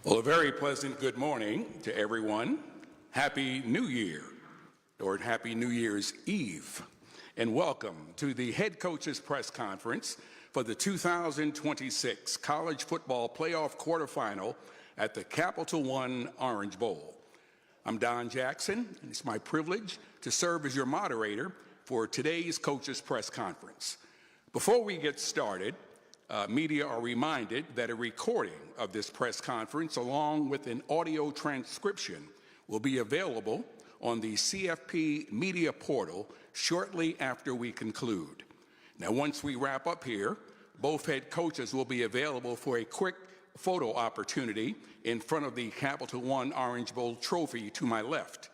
Well, a very pleasant good morning to everyone. Happy New Year, or Happy New Year's Eve, and welcome to the head coaches press conference for the 2026 College Football Playoff Quarterfinal at the Capital One Orange Bowl. I'm Don Jackson, and it's my privilege to serve as your moderator for today's coaches press conference. Before we get started, media are reminded that a recording of this press conference along with an audio transcription will be available on the CFP media portal shortly after we conclude. Now, once we wrap up here, both head coaches will be available for a quick photo opportunity in front of the Capital One Orange Bowl trophy to my left.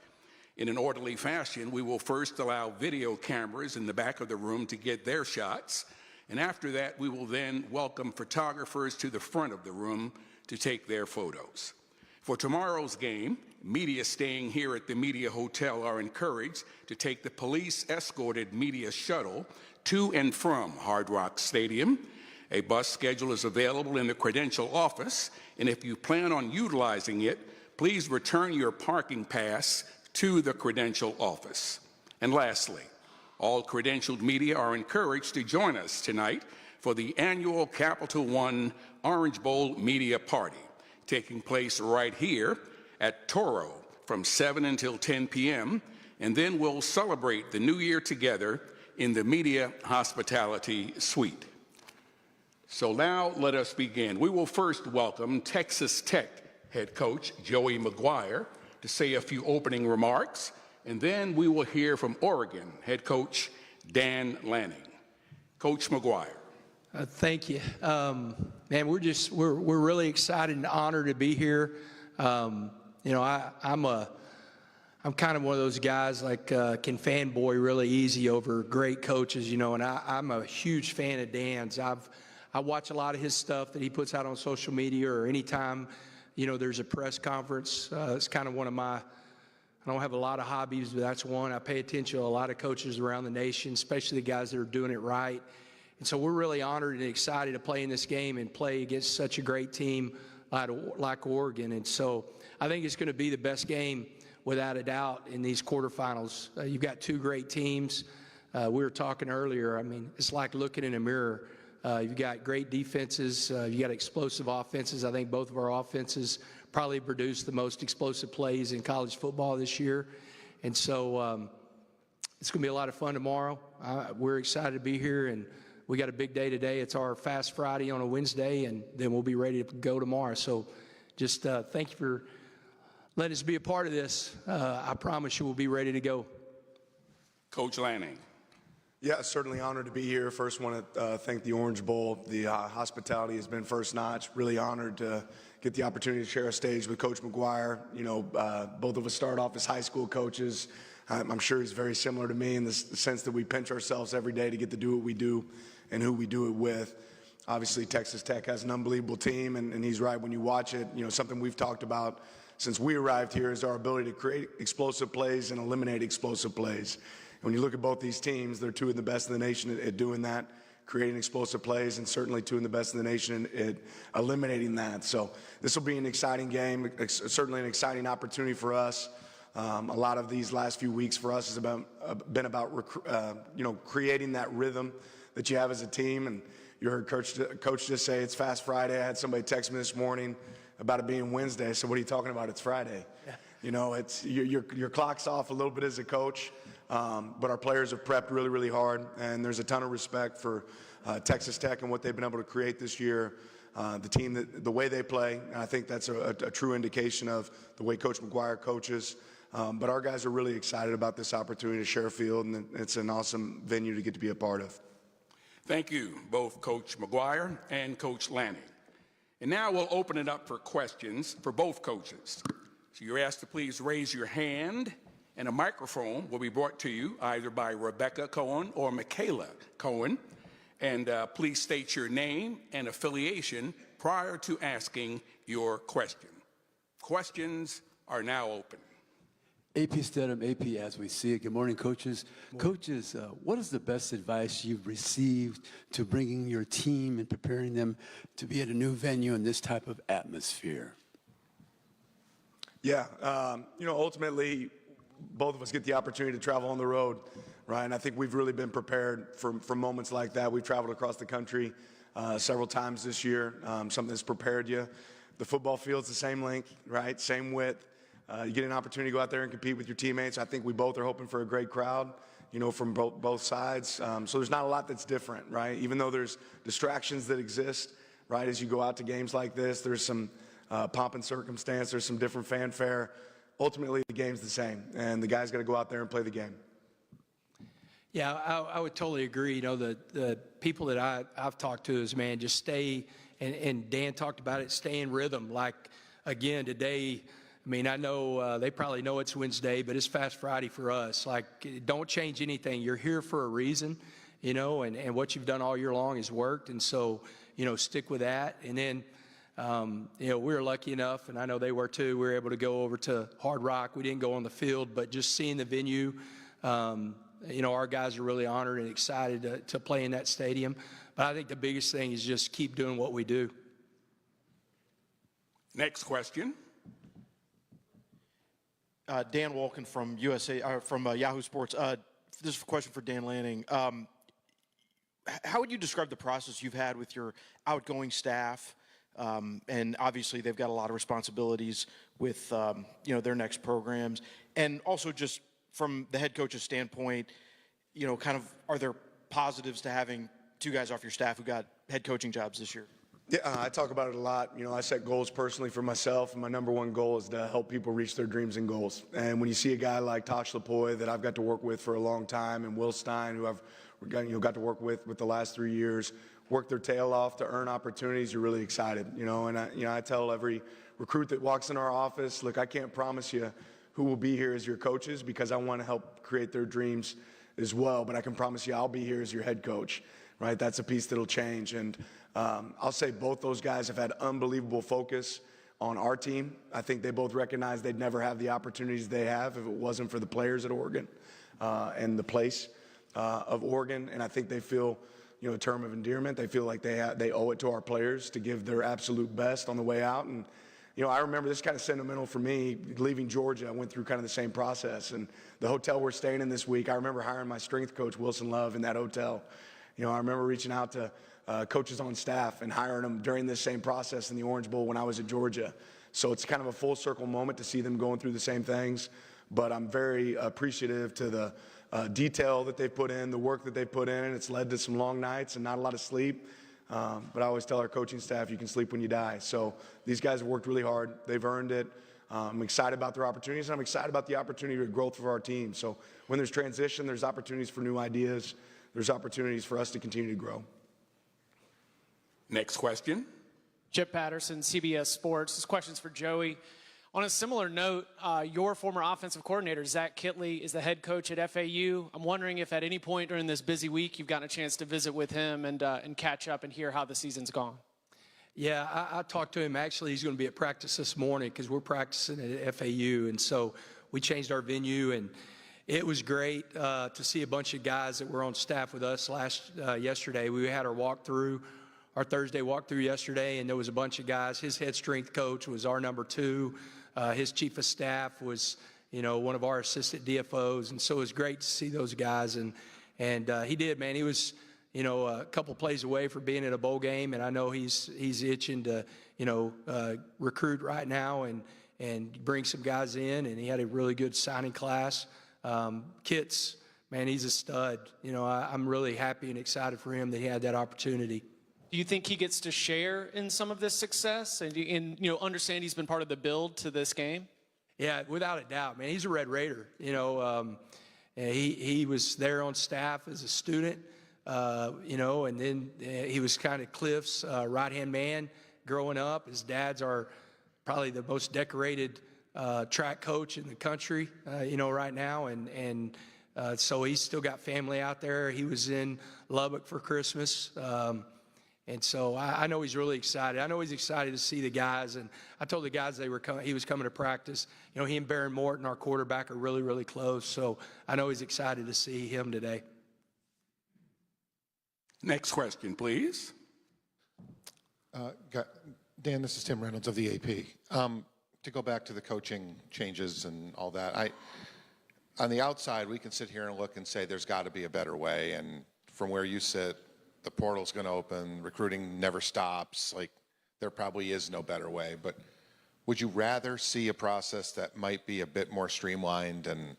In an orderly fashion, we will first allow video cameras in the back of the room to get their shots, and after that, we will then welcome photographers to the front of the room to take their photos. For tomorrow's game, media staying here at the Media Hotel are encouraged to take the police-escorted media shuttle to and from Hard Rock Stadium. A bus schedule is available in the credential office, and if you plan on utilizing it, please return your parking pass to the credential office. And lastly, all credentialed media are encouraged to join us tonight for the annual Capital One Orange Bowl Media Party, taking place right here at Toro from 7 until 10 p.m., and then we'll celebrate the new year together in the Media Hospitality Suite. So now let us begin. We will first welcome Texas Tech head coach Joey McGuire to say a few opening remarks, and then we will hear from Oregon head coach Dan Lanning. Coach McGuire. Thank you. Man, we're really excited and honored to be here. I'm kind of one of those guys like can fanboy really easy over great coaches, and I'm a huge fan of Dan's. I watch a lot of his stuff that he puts out on social media or anytime, there's a press conference. It's kind of one of my, I don't have a lot of hobbies, but that's one. I pay attention to a lot of coaches around the nation, especially the guys that are doing it right. And so we're really honored and excited to play in this game and play against such a great team like Oregon. And so I think it's going to be the best game without a doubt in these quarterfinals. You've got two great teams. We were talking earlier. I mean, it's like looking in a mirror. You've got great defenses. You've got explosive offenses. I think both of our offenses probably produced the most explosive plays in college football this year. And so it's going to be a lot of fun tomorrow. We're excited to be here, and we got a big day today. It's our Fast Friday on a Wednesday, and then we'll be ready to go tomorrow. So just thank you for letting us be a part of this. I promise you we'll be ready to go. Coach Lanning. Yeah, certainly honored to be here. First, want to thank the Orange Bowl. The hospitality has been first notch. Really honored to get the opportunity to share a stage with Coach McGuire. Both of us started off as high school coaches. I'm sure he's very similar to me in the sense that we pinch ourselves every day to get to do what we do and who we do it with. Obviously, Texas Tech has an unbelievable team, and he's right when you watch it. Something we've talked about since we arrived here is our ability to create explosive plays and eliminate explosive plays. When you look at both these teams, they're two of the best in the nation at doing that, creating explosive plays, and certainly two of the best in the nation at eliminating that. So this will be an exciting game, certainly an exciting opportunity for us. A lot of these last few weeks for us has been about creating that rhythm that you have as a team. And you heard Coach just say it's Fast Friday. I had somebody text me this morning about it being Wednesday. So what are you talking about? It's Friday. Yeah. It's your clock's off a little bit as a coach. But our players have prepped really, really hard, and there's a ton of respect for Texas Tech and what they've been able to create this year, the team, the way they play. And I think that's a true indication of the way Coach McGuire coaches. But our guys are really excited about this opportunity to share a field, and it's an awesome venue to get to be a part of. Thank you, both Coach McGuire and Coach Lanning. And now we'll open it up for questions for both coaches. So you're asked to please raise your hand, and a microphone will be brought to you either by Rebecca Cohen or Michaela Cohen. And please state your name and affiliation prior to asking your question. Questions are now open. AP Stedham, AP as we see it. Good morning, coaches. Coaches, what is the best advice you've received to bringing your team and preparing them to be at a new venue in this type of atmosphere? Yeah, ultimately, both of us get the opportunity to travel on the road, right? And I think we've really been prepared for moments like that. We've traveled across the country several times this year, something that's prepared you. The football field's the same length, right? Same width. You get an opportunity to go out there and compete with your teammates. I think we both are hoping for a great crowd, from both sides. So there's not a lot that's different, right? Even though there's distractions that exist, right? As you go out to games like this, there's some pomp and circumstance, there's some different fanfare. Ultimately, the game's the same, and the guys got to go out there and play the game. Yeah, I would totally agree. The people that I've talked to is, man, just stay, and Dan talked about it, stay in rhythm. Like, again, today, I mean, I know they probably know it's Wednesday, but it's Fast Friday for us. Like, don't change anything. You're here for a reason, and what you've done all year long has worked. And so, stick with that. And then, we were lucky enough, and I know they were too, we were able to go over to Hard Rock. We didn't go on the field, but just seeing the venue, our guys are really honored and excited to play in that stadium. But I think the biggest thing is just keep doing what we do. Next question. Dan Wolken from Yahoo Sports. This is a question for Dan Lanning. How would you describe the process you've had with your outgoing staff? And obviously they've got a lot of responsibilities with their next programs, and also just from the head coach's standpoint, kind of are there positives to having two guys off your staff who got head coaching jobs this year? Yeah, I talk about it a lot. I set goals personally for myself, and my number one goal is to help people reach their dreams and goals. And when you see a guy like Tosh Lapoy that I've got to work with for a long time, and Will Stein, who I've got to work with the last 3 years, work their tail off to earn opportunities, you're really excited. And I tell every recruit that walks in our office, look, I can't promise you who will be here as your coaches because I want to help create their dreams as well, but I can promise you I'll be here as your head coach, right? That's a piece that'll change. And I'll say both those guys have had unbelievable focus on our team. I think they both recognize they'd never have the opportunities they have if it wasn't for the players at Oregon and the place of Oregon. And I think they feel, a term of endearment. They feel like they owe it to our players to give their absolute best on the way out. And, I remember this kind of sentimental for me. Leaving Georgia, I went through kind of the same process. And the hotel we're staying in this week, I remember hiring my strength coach, Wilson Love, in that hotel. I remember reaching out to coaches on staff and hiring them during this same process in the Orange Bowl when I was at Georgia. So it's kind of a full circle moment to see them going through the same things. But I'm very appreciative to the detail that they've put in, the work that they've put in, and it's led to some long nights and not a lot of sleep. But I always tell our coaching staff, you can sleep when you die. So these guys have worked really hard. They've earned it. I'm excited about their opportunities, and I'm excited about the opportunity to growth for our team. So when there's transition, there's opportunities for new ideas. There's opportunities for us to continue to grow. Next question. Chip Patterson, CBS Sports. This question's for Joey. On a similar note, your former offensive coordinator, Zach Kittley, is the head coach at FAU. I'm wondering if at any point during this busy week you've gotten a chance to visit with him and catch up and hear how the season's gone. Yeah, I talked to him. Actually, he's going to be at practice this morning because we're practicing at FAU. And so we changed our venue, and it was great to see a bunch of guys that were on staff with us yesterday. We had our Thursday walkthrough yesterday, and there was a bunch of guys. His head strength coach was our number 2. His chief of staff was, one of our assistant DFOs. And so it was great to see those guys. And he did, man. He was, a couple plays away from being at a bowl game. And I know he's itching to, recruit right now and bring some guys in. And he had a really good signing class. Kitts, man, he's a stud. I'm really happy and excited for him that he had that opportunity. Do you think he gets to share in some of this success and understand he's been part of the build to this game? Yeah, without a doubt, man. He's a Red Raider. He was there on staff as a student, and then he was kind of Cliff's right-hand man growing up. His dad's probably the most decorated track coach in the country, right now, and so he's still got family out there. He was in Lubbock for Christmas. And so I know he's really excited. I know he's excited to see the guys. And I told the guys he was coming to practice. He and Baron Morton, our quarterback, are really, really close. So I know he's excited to see him today. Next question, please. Dan, this is Tim Reynolds of the AP. to go back to the coaching changes and all that, on the outside, we can sit here and look and say there's got to be a better way. And from where you sit, the portal's going to open, recruiting never stops. Like, there probably is no better way. But would you rather see a process that might be a bit more streamlined and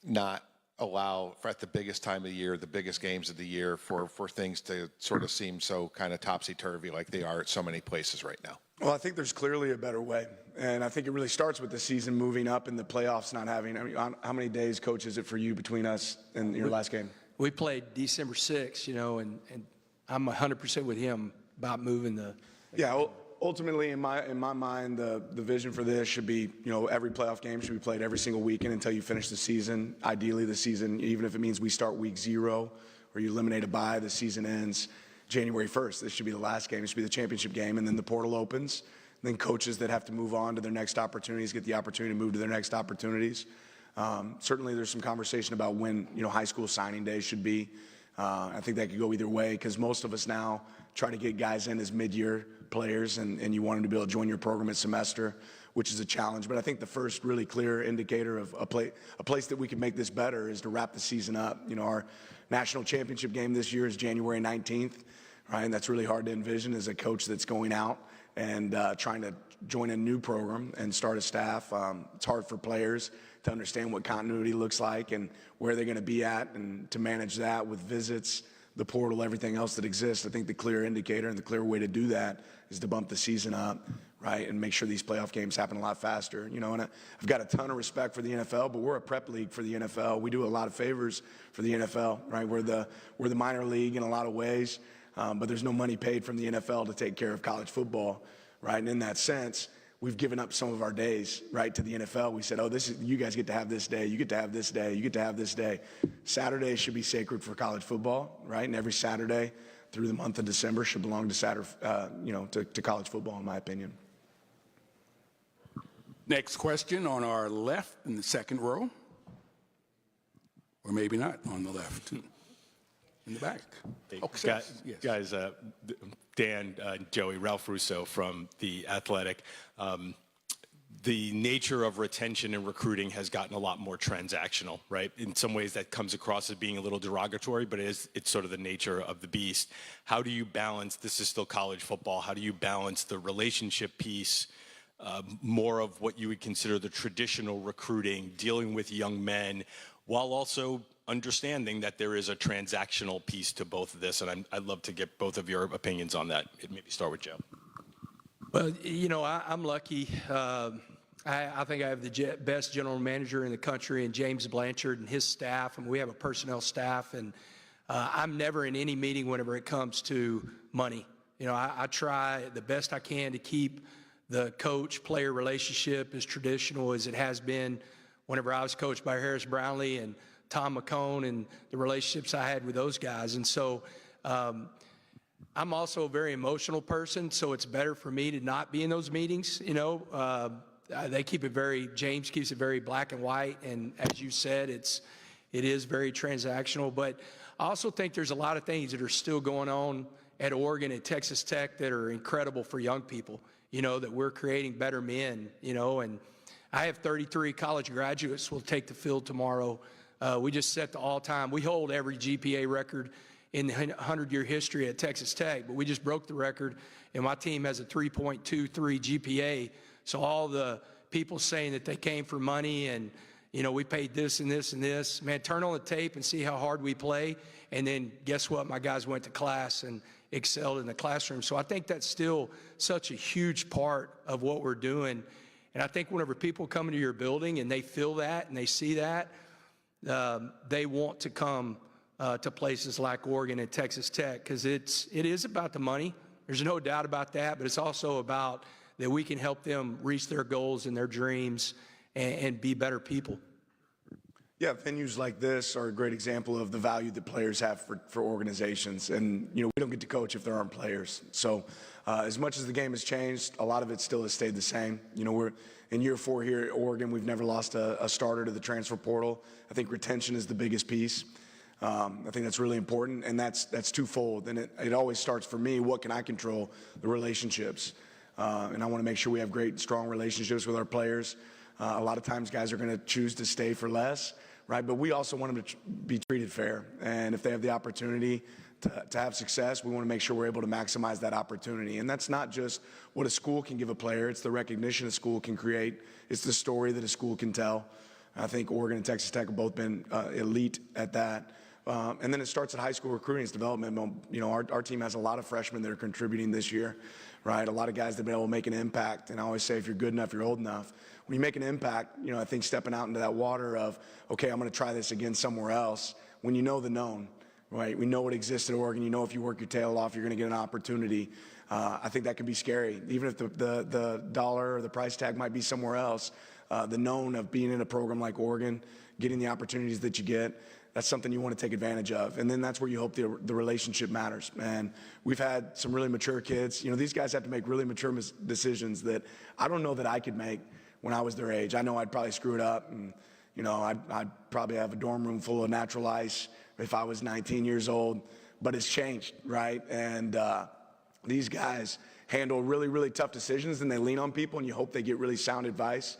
not allow for at the biggest time of the year, the biggest games of the year, for things to sort of seem so kind of topsy-turvy like they are at so many places right now? Well, I think there's clearly a better way. And I think it really starts with the season moving up and the playoffs not having, I mean, how many days, Coach, is it for you between us and your last game? We played December 6th, and I'm 100% with him about moving the. Yeah, ultimately, in my mind, the vision for this should be, every playoff game should be played every single weekend until you finish the season. Ideally, the season, even if it means we start week 0 or you eliminate a bye, the season ends January 1st. This should be the last game. It should be the championship game, and then the portal opens. And then coaches that have to move on to their next opportunities get the opportunity to move to their next opportunities. Certainly, there's some conversation about when high school signing day should be. I think that could go either way because most of us now try to get guys in as mid-year players, and you want them to be able to join your program at semester, which is a challenge. But I think the first really clear indicator of a place that we can make this better is to wrap the season up. Our national championship game this year is January 19th, right? And that's really hard to envision as a coach that's going out and trying to join a new program and start a staff. It's hard for players to understand what continuity looks like and where they're going to be at, and to manage that with visits, the portal, everything else that exists. I think the clear indicator and the clear way to do that is to bump the season up, right, and make sure these playoff games happen a lot faster. And I've got a ton of respect for the NFL, but we're a prep league for the NFL. We do a lot of favors for the NFL, right? We're the minor league in a lot of ways, but there's no money paid from the NFL to take care of college football, right? And in that sense, we've given up some of our days, right, to the NFL. We said, you guys get to have this day, you get to have this day, you get to have this day. Saturday should be sacred for college football, right? And every Saturday through the month of December should belong to to college football, in my opinion. Next question on our left in the second row. Or maybe not on the left. In the back. Okay. Guys, Dan, Joey, Ralph Russo from The Athletic. The nature of retention and recruiting has gotten a lot more transactional, right? In some ways that comes across as being a little derogatory, but it's sort of the nature of the beast. How do you balance, this is still college football, how do you balance the relationship piece, more of what you would consider the traditional recruiting, dealing with young men, while also understanding that there is a transactional piece to both of this? And I'd love to get both of your opinions on that. Maybe start with Joe. Well, I'm lucky. I think I have the best general manager in the country, and James Blanchard and his staff, and we have a personnel staff, and I'm never in any meeting whenever it comes to money. I try the best I can to keep the coach-player relationship as traditional as it has been whenever I was coached by Harris Brownlee and Tom McCone and the relationships I had with those guys. And so I'm also a very emotional person, so it's better for me to not be in those meetings. They keep it James keeps it very black and white, and as you said, it is very transactional. But I also think there's a lot of things that are still going on at Oregon and Texas Tech that are incredible for young people, that we're creating better men, and I have 33 college graduates who will take the field tomorrow. We just set the all-time, we hold every GPA record in the 100-year history at Texas Tech, but we just broke the record, and my team has a 3.23 GPA. So all the people saying that they came for money and, we paid this and this and this, man, turn on the tape and see how hard we play. And then guess what? My guys went to class and excelled in the classroom. So I think that's still such a huge part of what we're doing. And I think whenever people come into your building and they feel that and they see that, they want to come to places like Oregon and Texas Tech, because it is about the money. There's no doubt about that, but it's also about that we can help them reach their goals and their dreams and be better people. Yeah, venues like this are a great example of the value that players have for organizations. And, we don't get to coach if there aren't players. So as much as the game has changed, a lot of it still has stayed the same. We're in year 4 here at Oregon. We've never lost a starter to the transfer portal. I think retention is the biggest piece. I think that's really important, and that's twofold. And it always starts for me, what can I control? The relationships. and I want to make sure we have great, strong relationships with our players. A lot of times guys are going to choose to stay for less, right? But we also want them to be treated fair. And if they have the opportunity to have success, we want to make sure we're able to maximize that opportunity. And that's not just what a school can give a player. It's the recognition a school can create. It's the story that a school can tell. I think Oregon and Texas Tech have both been elite at that. And then it starts at high school recruiting and development. You know, our team has a lot of freshmen that are contributing this year, right? A lot of guys that have been able to make an impact. And I always say, if you're good enough, you're old enough. When you make an impact, you know, I think stepping out into that water of, okay, I'm going to try this again somewhere else, when you know the known, right? We know what exists at Oregon. You know if you work your tail off, you're going to get an opportunity. I think that can be scary. Even if the dollar or the price tag might be somewhere else, the known of being in a program like Oregon, getting the opportunities that you get, that's something you want to take advantage of. And then that's where you hope the relationship matters. And we've had some really mature kids. You know, these guys have to make really mature decisions that I don't know that I could make when I was their age. I know I'd probably screw it up, and, you know, I'd probably have a dorm room full of natural ice if I was 19 years old. But it's changed, right? And these guys handle really, really tough decisions, and they lean on people, and you hope they get really sound advice.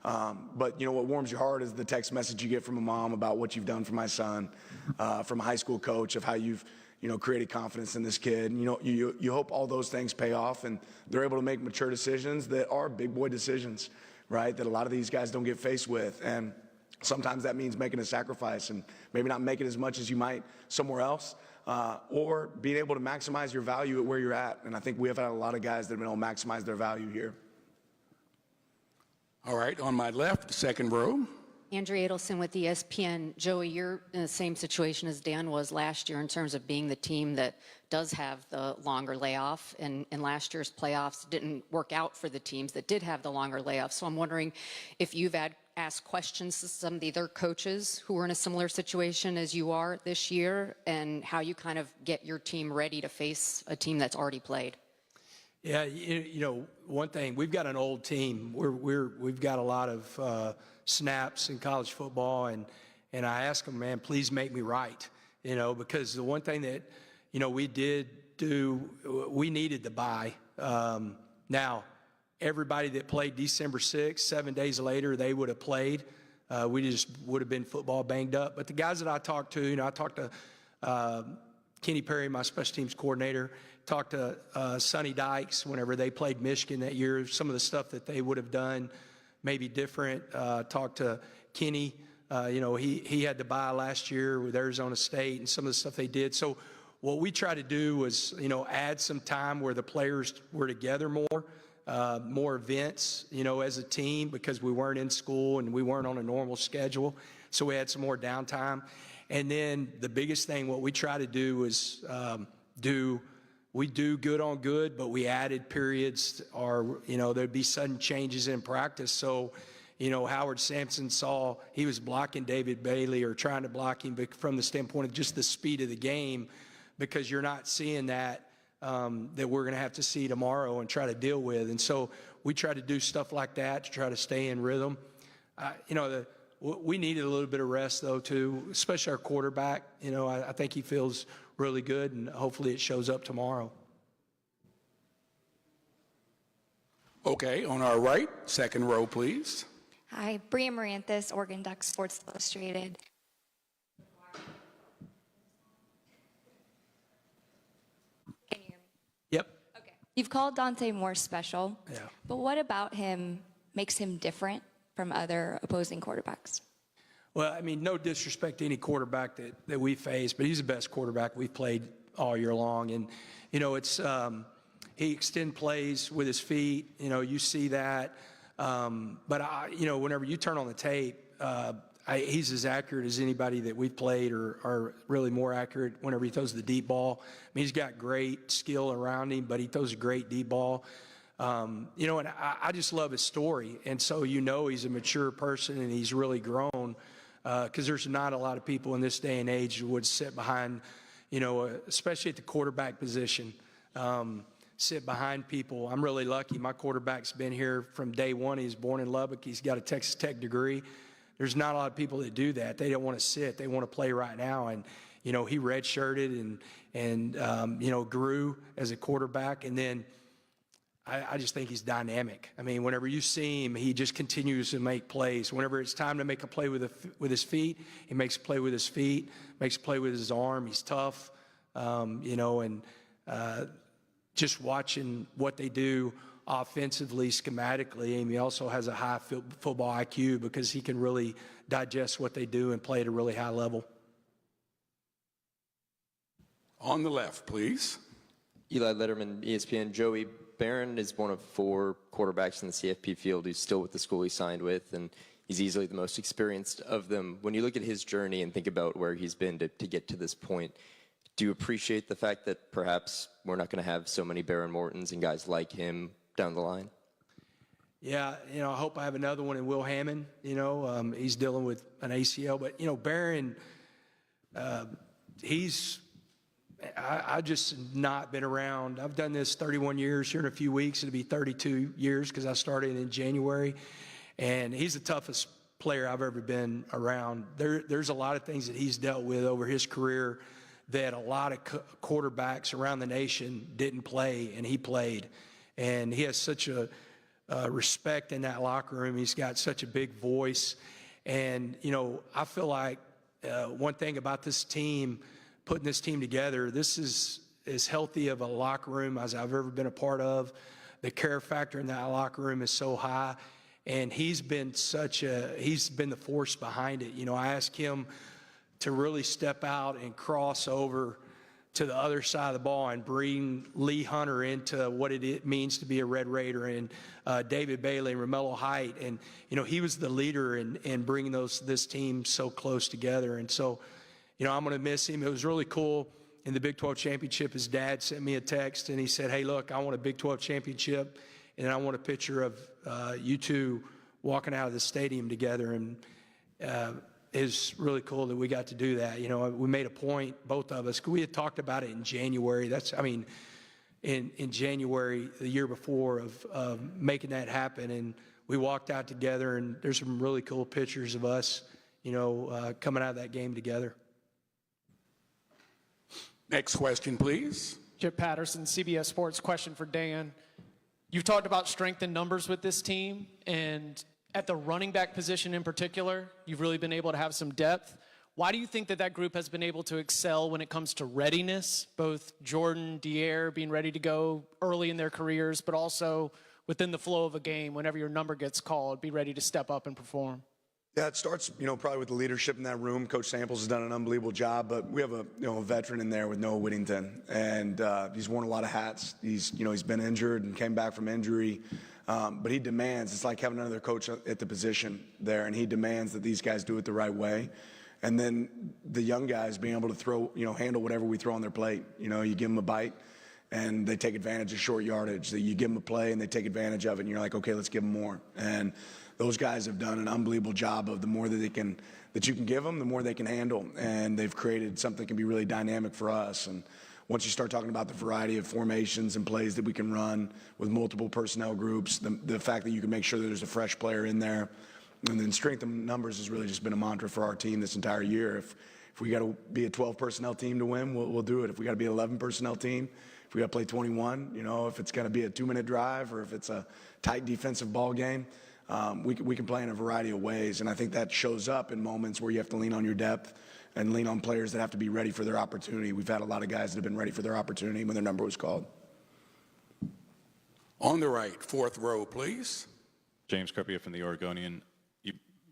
But, you know, what warms your heart is the text message you get from a mom about what you've done for my son, from a high school coach of how you've, you know, created confidence in this kid. And, you know, you hope all those things pay off and they're able to make mature decisions that are big boy decisions, right, that a lot of these guys don't get faced with. And sometimes that means making a sacrifice and maybe not making as much as you might somewhere else, or being able to maximize your value at where you're at. And I think we have had a lot of guys that have been able to maximize their value here. All right, on my left, second row. Andrea Adelson with ESPN. Joey, you're in the same situation as Dan was last year in terms of being the team that does have the longer layoff. And last year's playoffs didn't work out for the teams that did have the longer layoff. So I'm wondering if you've asked questions to some of the other coaches who are in a similar situation as you are this year, and how you kind of get your team ready to face a team that's already played. Yeah, you know, one thing, we've got an old team. We've got a lot of snaps in college football, and I ask them, man, please make me right, you know, because the one thing that, you know, we did do, we needed the bye. Now, everybody that played December 6th, 7 days later, they would have played. We just would have been football banged up. But the guys that I talked to, you know, I talked to Kenny Perry, my special teams coordinator, talked to Sonny Dykes whenever they played Michigan that year, some of the stuff that they would have done maybe different. Talked to Kenny, you know, he had to bye last year with Arizona State and some of the stuff they did. So what we tried to do was, you know, add some time where the players were together more events, you know, as a team, because we weren't in school and we weren't on a normal schedule. So we had some more downtime. And then the biggest thing, what we try to do is we do good on good, but we added periods, or, you know, there'd be sudden changes in practice. So, you know, Howard Sampson saw he was blocking David Bailey or trying to block him from the standpoint of just the speed of the game, because you're not seeing that that we're going to have to see tomorrow and try to deal with. And so we try to do stuff like that to try to stay in rhythm. You know, we needed a little bit of rest, though, too, especially our quarterback. You know, I think he feels really good, and hopefully it shows up tomorrow. Okay, on our right, second row, please. Hi, Bria Maranthus, Oregon Ducks Sports Illustrated. Can you hear me? Yep. Okay. You've called Dante Moore special, Yeah. but what about him makes him different from other opposing quarterbacks? Well, I mean, no disrespect to any quarterback that we face, but he's the best quarterback we've played all year long. And, you know, it's he extend plays with his feet. You know, you see that. But, you know, whenever you turn on the tape, he's as accurate as anybody that we've played, or really more accurate whenever he throws the deep ball. I mean, he's got great skill around him, but he throws a great deep ball. You know, and I just love his story. And so, you know, he's a mature person and he's really grown, because there's not a lot of people in this day and age who would sit behind, you know, especially at the quarterback position, sit behind people. I'm really lucky. My quarterback's been here from day one. He was born in Lubbock. He's got a Texas Tech degree. There's not a lot of people that do that. They don't want to sit. They want to play right now. And, you know, he redshirted and you know, grew as a quarterback. And then I just think he's dynamic. I mean, whenever you see him, he just continues to make plays. Whenever it's time to make a play with his feet, he makes a play with his feet, makes a play with his arm. He's tough, and just watching what they do offensively, schematically. And he also has a high football IQ because he can really digest what they do and play at a really high level. On the left, please. Eli Letterman, ESPN. Joey, Barron is one of 4 quarterbacks in the CFP field who's still with the school he signed with, and he's easily the most experienced of them. When you look at his journey and think about where he's been to get to this point, do you appreciate the fact that perhaps we're not going to have so many Barron Mortons and guys like him down the line? Yeah, I hope I have another one in Will Hammond. He's dealing with an ACL, but Barron, I just not been around. I've done this 31 years. Here in a few weeks, it'll be 32 years because I started in January. And he's the toughest player I've ever been around. There's a lot of things that he's dealt with over his career that a lot of quarterbacks around the nation didn't play, and he played. And he has such a respect in that locker room. He's got such a big voice. And, I feel like one thing about this team, putting this team together, this is as healthy of a locker room as I've ever been a part of. The care factor in that locker room is so high, and he's been the force behind it. I asked him to really step out and cross over to the other side of the ball and bring Lee Hunter into what it means to be a Red Raider, and David Bailey and Romello Height. And, he was the leader in bringing this team so close together. And so, I'm going to miss him. It was really cool. In the Big 12 championship, his dad sent me a text, and he said, hey, look, I want a Big 12 championship, and I want a picture of you two walking out of the stadium together. And it's really cool that we got to do that. We made a point, both of us. We had talked about it in January. In January, the year before, of making that happen. And we walked out together, and there's some really cool pictures of us, coming out of that game together. Next question, please. Chip Patterson, CBS Sports. Question for Dan. You've talked about strength in numbers with this team, and at the running back position in particular, you've really been able to have some depth. Why do you think that group has been able to excel when it comes to readiness, both Jordan, Dier being ready to go early in their careers, but also within the flow of a game, whenever your number gets called, be ready to step up and perform? Yeah, it starts, probably with the leadership in that room. Coach Samples has done an unbelievable job, but we have a veteran in there with Noah Whittington, and he's worn a lot of hats. He's been injured and came back from injury, but he demands. It's like having another coach at the position there, and he demands that these guys do it the right way. And then the young guys being able to throw, handle whatever we throw on their plate. You give them a bite, and they take advantage of short yardage. You give them a play, and they take advantage of it, and you're like, okay, let's give them more. And those guys have done an unbelievable job of the more that you can give them, the more they can handle. And they've created something that can be really dynamic for us. And once you start talking about the variety of formations and plays that we can run with multiple personnel groups, the fact that you can make sure that there's a fresh player in there, and then strength in numbers has really just been a mantra for our team this entire year. If we got to be a 12 personnel team to win, we'll do it. If we got to be an 11 personnel team, if we got to play 21, if it's going to be a 2-minute drive or if it's a tight defensive ball game, we can play in a variety of ways, and I think that shows up in moments where you have to lean on your depth and lean on players that have to be ready for their opportunity. We've had a lot of guys that have been ready for their opportunity when their number was called. On the right, 4th row, please. James Krupia from the Oregonian.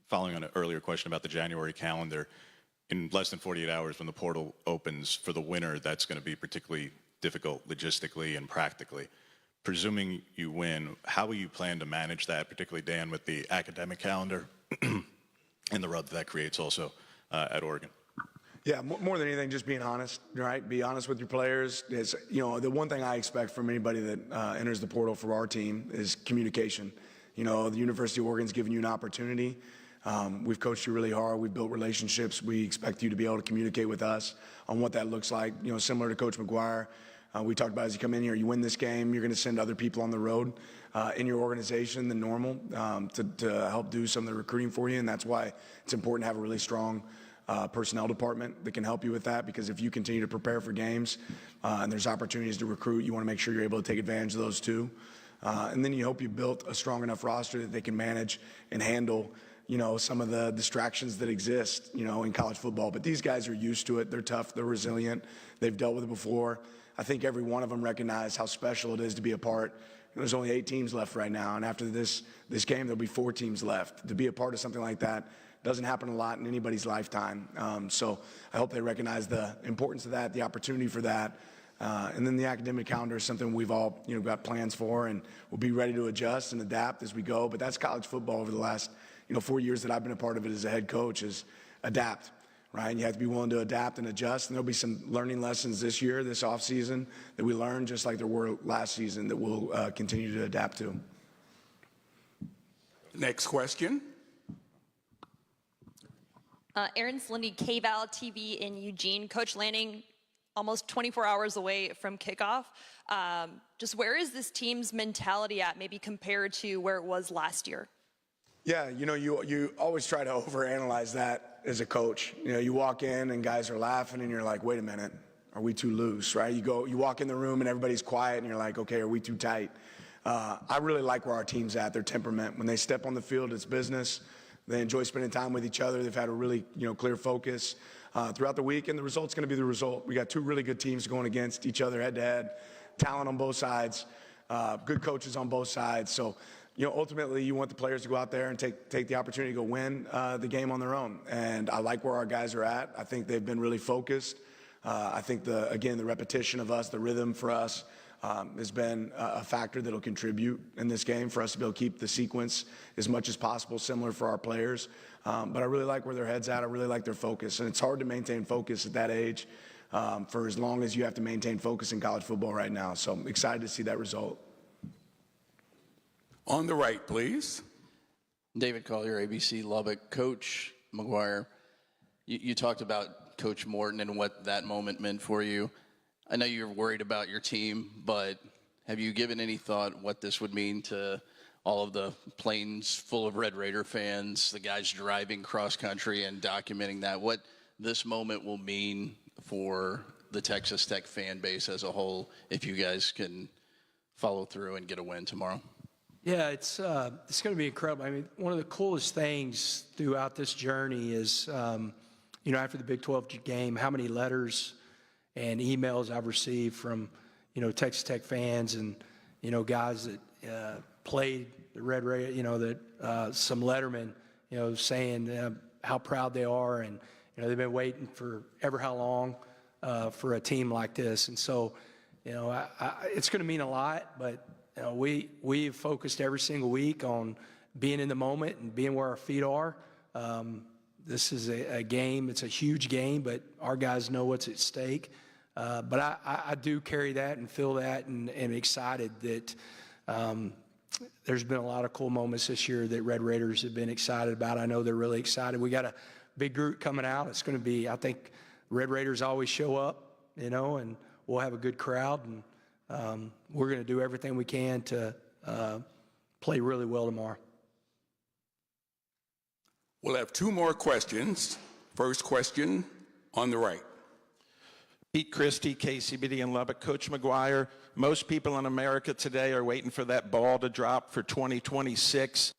Following on an earlier question about the January calendar, in less than 48 hours when the portal opens for the winter, that's going to be particularly difficult logistically and practically. Presuming you win, how will you plan to manage that, particularly, Dan, with the academic calendar and the rub that creates also at Oregon? Yeah, more than anything, just being honest, right? Be honest with your players. It's, the one thing I expect from anybody that enters the portal for our team is communication. The University of Oregon's given you an opportunity. We've coached you really hard. We've built relationships. We expect you to be able to communicate with us on what that looks like. Similar to Coach McGuire. We talked about as you come in here, you win this game, you're going to send other people on the road in your organization than normal to help do some of the recruiting for you. And that's why it's important to have a really strong personnel department that can help you with that, because if you continue to prepare for games and there's opportunities to recruit, you want to make sure you're able to take advantage of those too. And then you hope you built a strong enough roster that they can manage and handle, some of the distractions that exist, in college football. But these guys are used to it. They're tough. They're resilient. They've dealt with it before. I think every one of them recognize how special it is to be a part. There's only 8 teams left right now, and after this game, there'll be 4 teams left. To be a part of something like that doesn't happen a lot in anybody's lifetime. So I hope they recognize the importance of that, the opportunity for that. And then the academic calendar is something we've all, got plans for, and we'll be ready to adjust and adapt as we go. But that's college football over the last, 4 years that I've been a part of it as a head coach, is adapt, right? And you have to be willing to adapt and adjust. And there'll be some learning lessons this year, this offseason, that we learned just like there were last season that we'll continue to adapt to. Next question. Aaron Slindy, KVAL TV in Eugene. Coach Lanning, almost 24 hours away from kickoff. Just where is this team's mentality at, maybe compared to where it was last year? Yeah, you always try to overanalyze that as a coach. You walk in and guys are laughing and you're like, wait a minute, are we too loose, right? You walk in the room and everybody's quiet and you're like, okay, are we too tight? I really like where our team's at, their temperament. When they step on the field, it's business. They enjoy spending time with each other. They've had a really, clear focus throughout the week, and the result's going to be the result. We got 2 really good teams going against each other head-to-head, talent on both sides, good coaches on both sides. So, ultimately you want the players to go out there and take the opportunity to go win the game on their own. And I like where our guys are at. I think they've been really focused. I think the repetition of us, the rhythm for us, has been a factor that'll contribute in this game for us to be able to keep the sequence as much as possible similar for our players. But I really like where their head's at. I really like their focus. And it's hard to maintain focus at that age for as long as you have to maintain focus in college football right now. So I'm excited to see that result. On the right, please. David Collier, ABC Lubbock. Coach McGuire, you talked about Coach Morton and what that moment meant for you. I know you're worried about your team, but have you given any thought what this would mean to all of the planes full of Red Raider fans, the guys driving cross country and documenting that, what this moment will mean for the Texas Tech fan base as a whole if you guys can follow through and get a win tomorrow? Yeah, it's going to be incredible. I mean, one of the coolest things throughout this journey is, after the Big 12 game, how many letters and emails I've received from, Texas Tech fans and, guys that played the Red Raider, some lettermen, saying how proud they are, and they've been waiting for ever how long for a team like this. And so, it's going to mean a lot, but we've focused every single week on being in the moment and being where our feet are. This is a game. It's a huge game, but our guys know what's at stake. But I do carry that and feel that and excited that there's been a lot of cool moments this year that Red Raiders have been excited about. I know they're really excited. We got a big group coming out. It's going to be, I think, Red Raiders always show up, and we'll have a good crowd. And we're going to do everything we can to play really well tomorrow. We'll have 2 more questions. First question on the right. Pete Christie, KCBD in Lubbock. Coach McGuire, most people in America today are waiting for that ball to drop for 2026.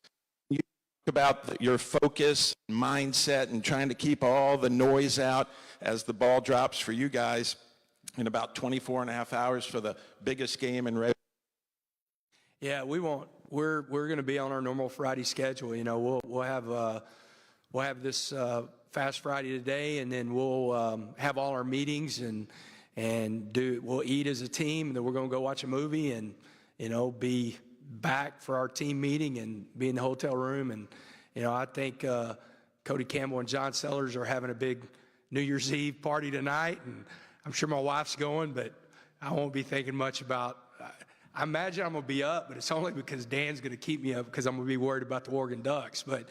You talk about your focus, mindset, and trying to keep all the noise out as the ball drops for you guys in about 24 and a half hours for the biggest game in Red. Yeah, we won't. We're going to be on our normal Friday schedule. We'll have this Fast Friday today, and then we'll have all our meetings and we'll eat as a team, and then we're going to go watch a movie and be back for our team meeting and be in the hotel room. And I think Cody Campbell and John Sellers are having a big New Year's Eve party tonight, and I'm sure my wife's going, but I won't be thinking much about. I imagine I'm going to be up, but it's only because Dan's going to keep me up because I'm going to be worried about the Oregon Ducks. But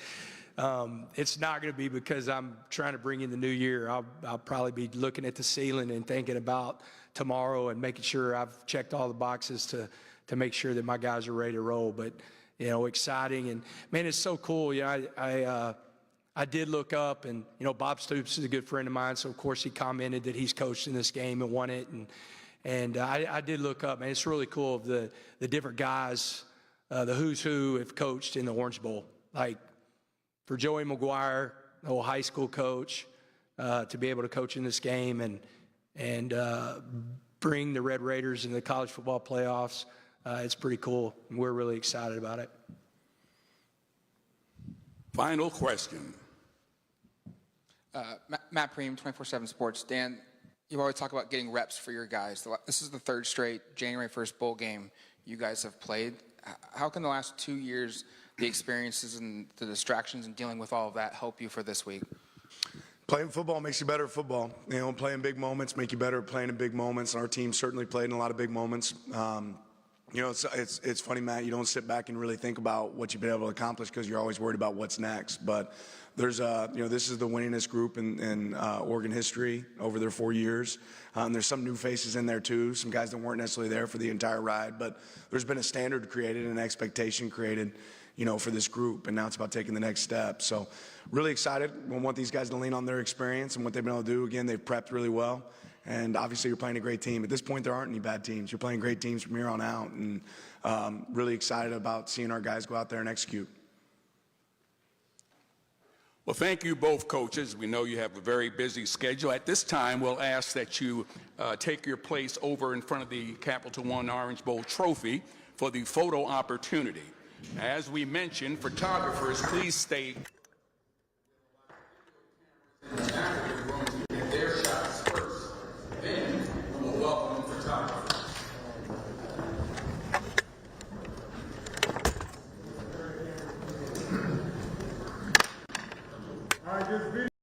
it's not going to be because I'm trying to bring in the new year. I'll probably be looking at the ceiling and thinking about tomorrow and making sure I've checked all the boxes to make sure that my guys are ready to roll. But, exciting. And, man, it's so cool. I did look up, and, Bob Stoops is a good friend of mine, so, of course, he commented that he's coached in this game and won it. And I did look up, man. It's really cool of the different guys, the who's who have coached in the Orange Bowl. Like for Joey McGuire, the whole high school coach, to be able to coach in this game and bring the Red Raiders in the college football playoffs, it's pretty cool. And we're really excited about it. Final question. Matt Preem, 24/7 Sports. Dan, you've always talked about getting reps for your guys. This is the third straight January 1st bowl game you guys have played. How can the last 2 years, the experiences and the distractions and dealing with all of that help you for this week? Playing football makes you better at football. You know, playing big moments make you better at playing in big moments. Our team certainly played in a lot of big moments. You know, it's funny, Matt, you don't sit back and really think about what you've been able to accomplish because you're always worried about what's next. But there's, you know, this is the winningest group in Oregon history over their 4 years. There's some new faces in there too, some guys that weren't necessarily there for the entire ride. But there's been a standard created, an expectation created, you know, for this group, and now it's about taking the next step. So really excited. We want these guys to lean on their experience and what they've been able to do. Again, they've prepped really well. And obviously you're playing a great team. At this point, there aren't any bad teams. You're playing great teams from here on out, and really excited about seeing our guys go out there and execute. Well, thank you both, coaches. We know you have a very busy schedule. At this time, we'll ask that you take your place over in front of the Capital One Orange Bowl trophy for the photo opportunity. As we mentioned, photographers, please stay